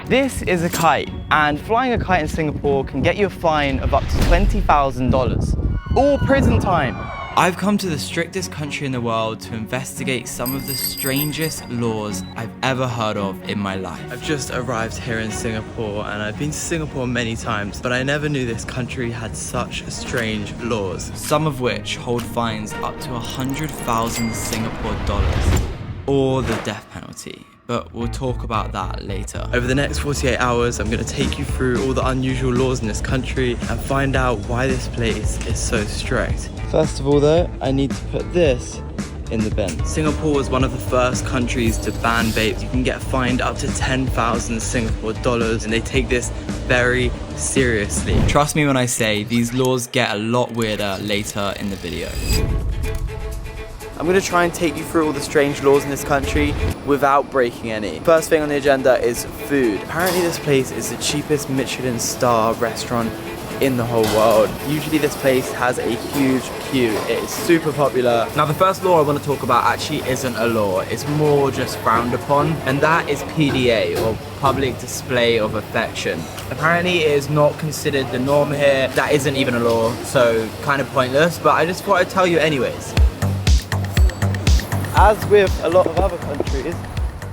This is a kite, and flying a kite in Singapore can get you a fine of up to $20,000, or prison time. I've come to the strictest country in the world to investigate some of the strangest laws I've ever heard of in my life. I've just arrived here in Singapore, and I've been to Singapore many times, but I never knew this country had such strange laws, some of which hold fines up to 100,000 Singapore dollars, or the death penalty. But we'll talk about that later. Over the next 48 hours, I'm gonna take you through all the unusual laws in this country and find out why this place is so strict. First of all though, I need to put this in the bin. Singapore was one of the first countries to ban vapes. You can get fined up to 10,000 Singapore dollars, and they take this very seriously. Trust me when I say these laws get a lot weirder later in the video. I'm going to try and take you through all the strange laws in this country without breaking any. First thing on the agenda is food. Apparently this place is the cheapest Michelin star restaurant in the whole world. Usually this place has a huge queue. It is super popular. Now the first law I want to talk about actually isn't a law. It's more just frowned upon, and that is PDA, or public display of affection. Apparently it is not considered the norm here. That isn't even a law, so kind of pointless, but I just thought I'd tell you anyways. As with a lot of other countries,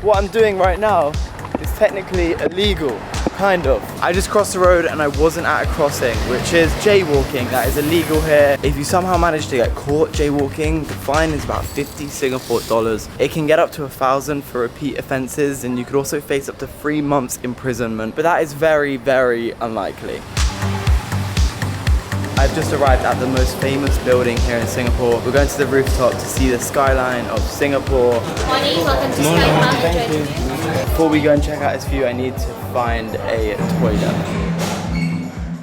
what I'm doing right now is technically illegal, kind of. I just crossed the road and I wasn't at a crossing, which is jaywalking. That is illegal here. If you somehow manage to get caught jaywalking, the fine is about 50 Singapore dollars. It can get up to 1,000 for repeat offences, and you could also face up to 3 months imprisonment, but that is very, very unlikely. I've just arrived at the most famous building here in Singapore. We're going to the rooftop to see the skyline of Singapore. Morning, welcome to Skyline. Thank you. Before we go and check out this view, I need to find a toilet.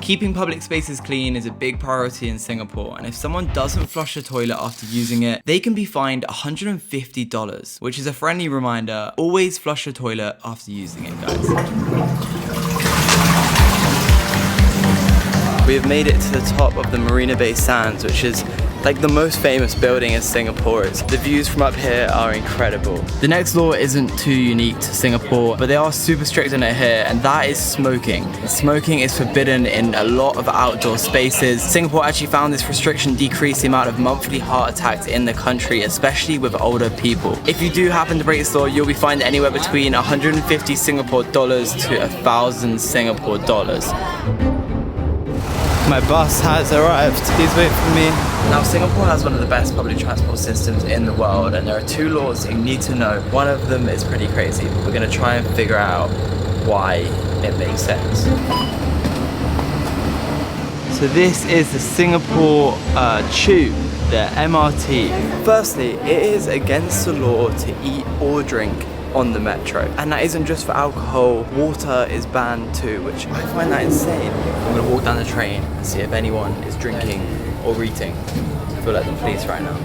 Keeping public spaces clean is a big priority in Singapore, and if someone doesn't flush a toilet after using it, they can be fined $150, which is a friendly reminder, always flush a toilet after using it, guys. We have made it to the top of the Marina Bay Sands, which is like the most famous building in Singapore. The views from up here are incredible. The next law isn't too unique to Singapore, but they are super strict on it here, and that is smoking. Smoking is forbidden in a lot of outdoor spaces. Singapore actually found this restriction decrease the amount of monthly heart attacks in the country, especially with older people. If you do happen to break this law, you'll be fined anywhere between 150 Singapore dollars to 1,000 Singapore dollars. My bus has arrived. Please wait for me. Now, Singapore has one of the best public transport systems in the world, and there are 2 laws you need to know. One of them is pretty crazy, but we're going to try and figure out why it makes sense. So this is the Singapore Tube, the MRT. Firstly, it is against the law to eat or drink on the metro, and that isn't just for alcohol. Water is banned too, which I find that insane. I'm gonna walk down the train and see if anyone is drinking or eating. I feel like the police right now.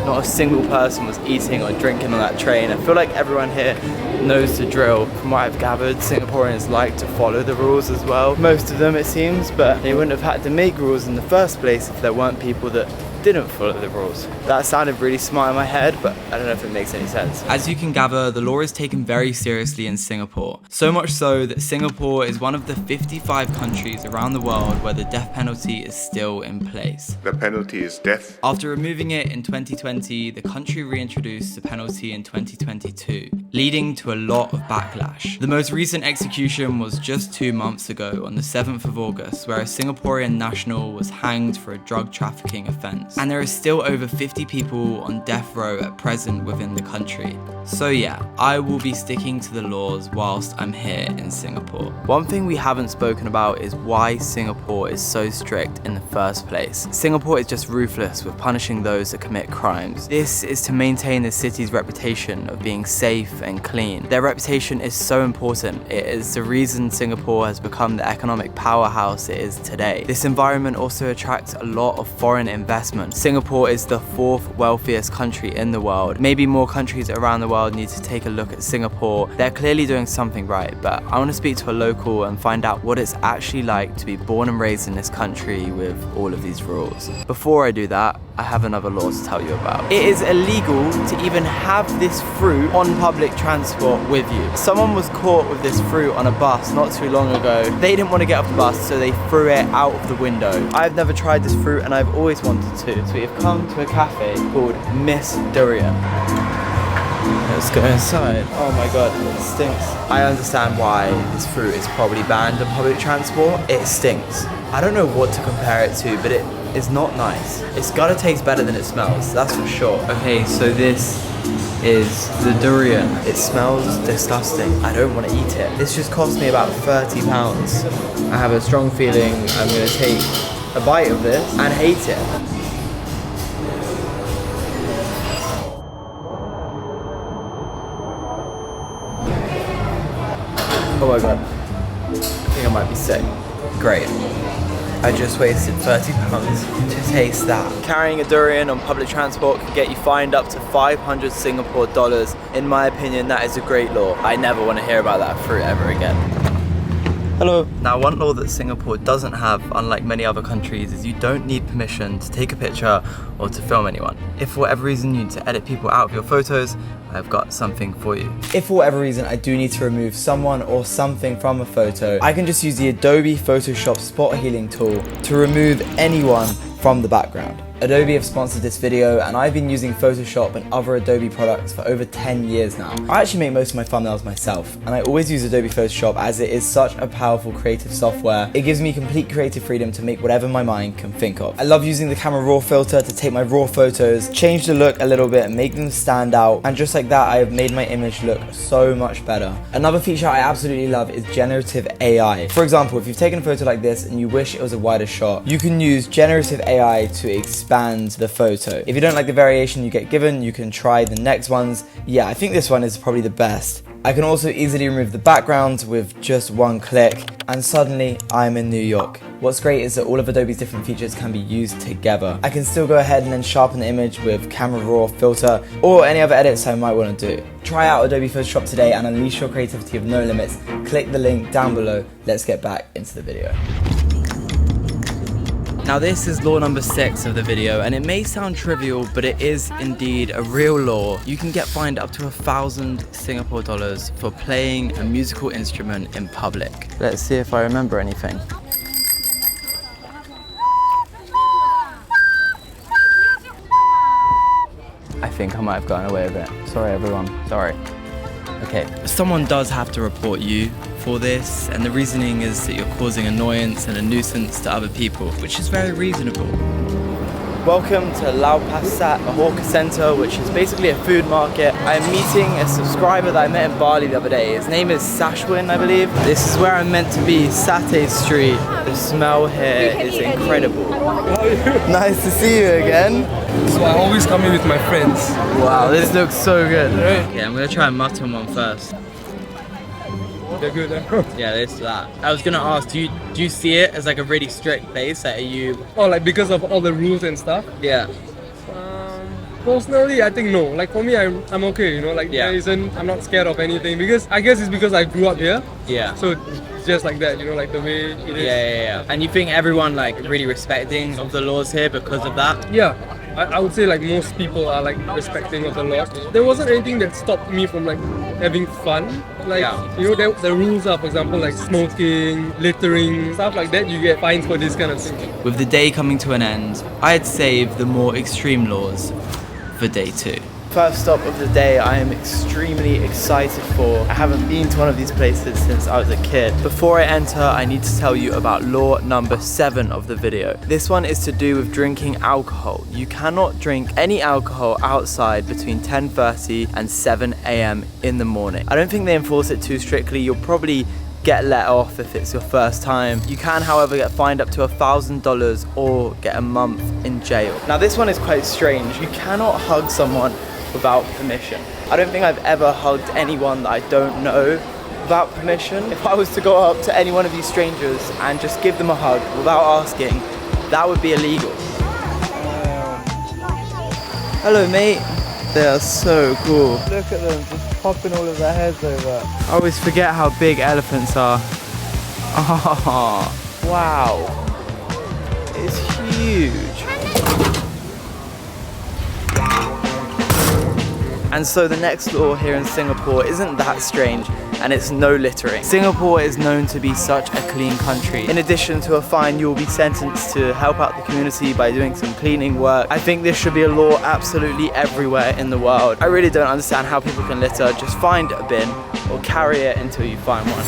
Not a single person was eating or drinking on that train. I feel like everyone here knows the drill. From what I've gathered, Singaporeans like to follow the rules as well. Most of them, it seems, but they wouldn't have had to make rules in the first place if there weren't people that didn't follow the rules. That sounded really smart in my head, but I don't know if it makes any sense. As you can gather, the law is taken very seriously in Singapore. So much so that Singapore is one of the 55 countries around the world where the death penalty is still in place. The penalty is death. After removing it in 2020, the country reintroduced the penalty in 2022, leading to a lot of backlash. The most recent execution was just 2 months ago on the 7th of August, where a Singaporean national was hanged for a drug trafficking offence. And there is still over 50 people on death row at present within the country. So yeah, I will be sticking to the laws whilst I'm here in Singapore. One thing we haven't spoken about is why Singapore is so strict in the first place. Singapore is just ruthless with punishing those that commit crimes. This is to maintain the city's reputation of being safe and clean. Their reputation is so important. It is the reason Singapore has become the economic powerhouse it is today. This environment also attracts a lot of foreign investment, everyone. Singapore is the 4th wealthiest country in the world. Maybe more countries around the world need to take a look at Singapore. They're clearly doing something right, but I want to speak to a local and find out what it's actually like to be born and raised in this country with all of these rules. Before I do that, I have another law to tell you about. It is illegal to even have this fruit on public transport with you. Someone was caught with this fruit on a bus not too long ago. They didn't want to get off the bus, so they threw it out of the window. I've never tried this fruit and I've always wanted to. So we have come to a cafe called Miss Durian. Let's go inside. Oh my god, it stinks. I understand why this fruit is probably banned on public transport. It stinks. I don't know what to compare it to, but it is not nice. It's gotta taste better than it smells, that's for sure. Okay, so this is the durian. It smells disgusting. I don't want to eat it. This just cost me about £30. I have a strong feeling I'm gonna take a bite of this and hate it. Oh my god, I think I might be sick. Great. I just wasted £30 to taste that. Carrying a durian on public transport can get you fined up to 500 Singapore dollars. In my opinion, that is a great law. I never want to hear about that fruit ever again. Hello. Now, one law that Singapore doesn't have, unlike many other countries, is you don't need permission to take a picture or to film anyone. If for whatever reason you need to edit people out of your photos, I've got something for you. If for whatever reason I do need to remove someone or something from a photo, I can just use the Adobe Photoshop spot healing tool to remove anyone from the background. Adobe have sponsored this video and I've been using Photoshop and other Adobe products for over 10 years now. I actually make most of my thumbnails myself and I always use Adobe Photoshop as it is such a powerful creative software. It gives me complete creative freedom to make whatever my mind can think of. I love using the camera raw filter to take my raw photos, change the look a little bit and make them stand out, and just like that I have made my image look so much better. Another feature I absolutely love is generative AI. For example, if you've taken a photo like this and you wish it was a wider shot, you can use generative AI to expand the photo. If you don't like the variation you get given, you can try the next ones. Yeah, I think this one is probably the best. I can also easily remove the background with just one click, and suddenly I'm in New York. What's great is that all of Adobe's different features can be used together. I can still go ahead and then sharpen the image with camera raw filter or any other edits I might want to do. Try out Adobe Photoshop today and unleash your creativity with no limits. Click the link down below. Let's get back into the video. Now this is law number 6 of the video, and it may sound trivial, but it is indeed a real law. You can get fined up to 1,000 Singapore dollars for playing a musical instrument in public. Let's see if I remember anything. I think I might have gotten away with it. Sorry everyone, sorry. Okay, someone does have to report you for this, and the reasoning is that you're causing annoyance and a nuisance to other people, which is very reasonable. Welcome to Lau Pa Sat, a hawker centre, which is basically a food market. I am meeting a subscriber that I met in Bali the other day. His name is Sashwin, I believe. This is where I'm meant to be, Satay Street. The smell here is incredible. Nice to see you again. So I always come in with my friends. Wow, this looks so good. Okay, I'm gonna try a mutton one first. They're good, huh? Yeah, this that. I was gonna ask, do you see it as like a really strict place? Like, are you? Oh, like because of all the rules and stuff? Yeah. Personally, I think no. Like for me, I'm okay. You know, like Yeah. I'm not scared of anything because I guess it's because I grew up here. Yeah. So it's just like that. You know, like the way it is. Yeah. And you think everyone like really respecting of the laws here because of that? Yeah. I would say like most people are like respecting of the laws. There wasn't anything that stopped me from like having fun. Like, you know, the rules are, for example, like smoking, littering, stuff like that. You get fines for this kind of thing. With the day coming to an end, I'd save the more extreme laws for day 2. First stop of the day I am extremely excited for. I haven't been to one of these places since I was a kid. Before I enter, I need to tell you about law number 7 of the video. This one is to do with drinking alcohol. You cannot drink any alcohol outside between 10:30 and 7 AM in the morning. I don't think they enforce it too strictly. You'll probably get let off if it's your first time. You can, however, get fined up to $1,000 or get a month in jail. Now this one is quite strange. You cannot hug someone without permission. I don't think I've ever hugged anyone that I don't know without permission. If I was to go up to any one of these strangers and just give them a hug without asking, that would be illegal. Hello, mate. They are so cool. Look at them, just popping all of their heads over. I always forget how big elephants are. Oh, wow. It's huge. And so the next law here in Singapore isn't that strange, and it's no littering. Singapore is known to be such a clean country. In addition to a fine, you will be sentenced to help out the community by doing some cleaning work. I think this should be a law absolutely everywhere in the world. I really don't understand how people can litter. Just find a bin or carry it until you find one.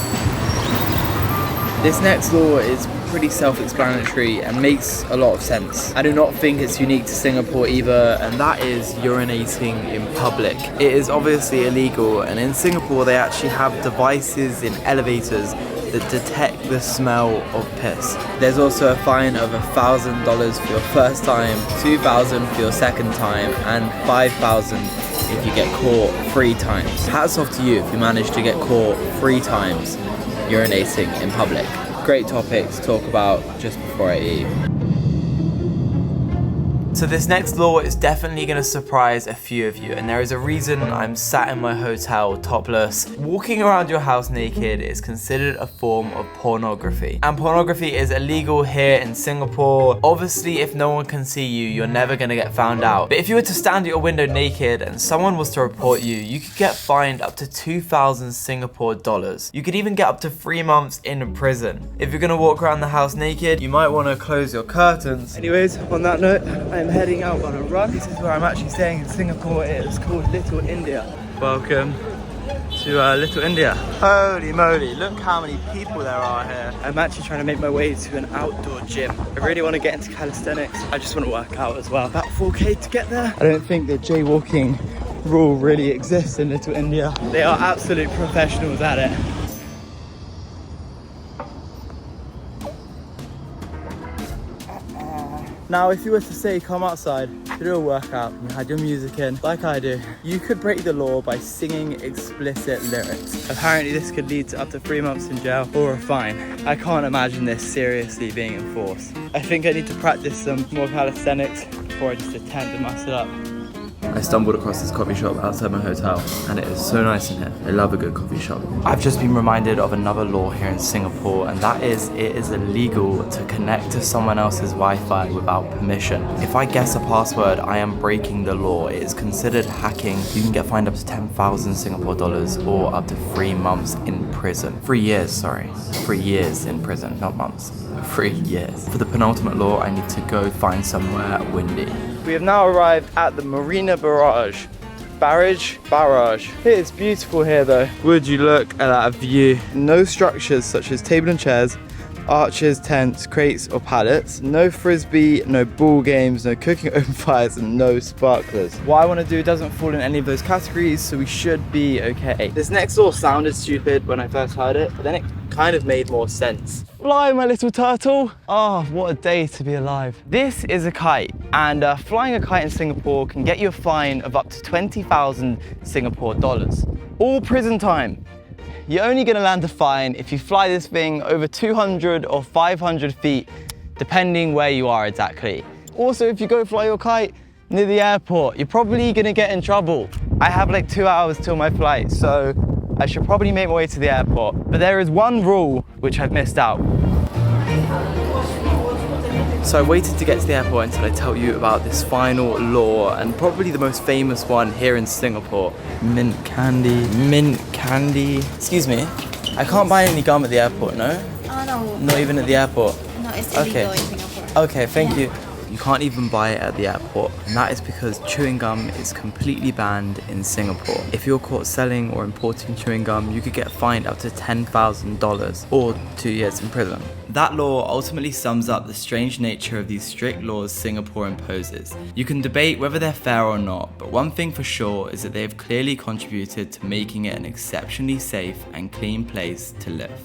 This next law is pretty self-explanatory and makes a lot of sense. I do not think it's unique to Singapore either, and that is urinating in public. It is obviously illegal, and in Singapore they actually have devices in elevators that detect the smell of piss. There's also a fine of $1,000 for your first time, $2,000 for your second time, and $5,000 if you get caught 3 times. Hats off to you if you manage to get caught 3 times urinating in public. Great topic to talk about just before I eat. So this next law is definitely going to surprise a few of you, and there is a reason I'm sat in my hotel topless. Walking around your house naked is considered a form of pornography, and pornography is illegal here in Singapore. Obviously, if no one can see you, you're never going to get found out. But if you were to stand at your window naked and someone was to report you, you could get fined up to 2,000 Singapore dollars. You could even get up to 3 months in prison. If you're going to walk around the house naked, you might want to close your curtains. Anyways, on that note, I'm heading out on a run. This is where I'm actually staying in Singapore. It is called Little India. Welcome to Little India. Holy moly, look how many people there are here. I'm actually trying to make my way to an outdoor gym. I really want to get into calisthenics. I just want to work out as well. About 4K to get there. I don't think the jaywalking rule really exists in Little India. They are absolute professionals at it. Now, if you were to say come outside to do a workout and you had your music in, like I do, you could break the law by singing explicit lyrics. Apparently this could lead to up to 3 months in jail or a fine. I can't imagine this seriously being enforced. I think I need to practice some more calisthenics before I just attempt to mess it up. I stumbled across this coffee shop outside my hotel, and it is so nice in here. I love a good coffee shop. I've just been reminded of another law here in Singapore, and that is it is illegal to connect to someone else's Wi-Fi without permission. If I guess a password, I am breaking the law. It is considered hacking. You can get fined up to 10,000 Singapore dollars or up to 3 months in prison. 3 years, sorry. 3 years in prison, not months. 3 years. For the penultimate law, I need to go find somewhere windy. We have now arrived at the Marina Barrage. Barrage. It's beautiful here though. Would you look at that view? No structures such as table and chairs, arches, tents, crates or pallets. No frisbee, no ball games, no cooking open fires and no sparklers. What I want to do doesn't fall in any of those categories, so we should be okay. This next law sounded stupid when I first heard it, but then it kind of made more sense. Fly, my little turtle. Oh, what a day to be alive. This is a kite, and flying a kite in Singapore can get you a fine of up to 20,000 Singapore dollars. All prison time. You're only gonna land a fine if you fly this thing over 200 or 500 feet, depending where you are exactly. Also, if you go fly your kite near the airport, you're probably gonna get in trouble. I have like 2 hours till my flight, so I should probably make my way to the airport. But there is one rule which I've missed out. So I waited to get to the airport until I tell you about this final law, and probably the most famous one here in Singapore. Mint candy. Excuse me, I can't buy any gum at the airport, no? Oh, no. Not even at the airport? No, it's illegal in Singapore. Okay, thank you. You can't even buy it at the airport, and that is because chewing gum is completely banned in Singapore. If you're caught selling or importing chewing gum, you could get fined up to $10,000 or 2 years in prison. That law ultimately sums up the strange nature of these strict laws Singapore imposes. You can debate whether they're fair or not, but one thing for sure is that they have clearly contributed to making it an exceptionally safe and clean place to live.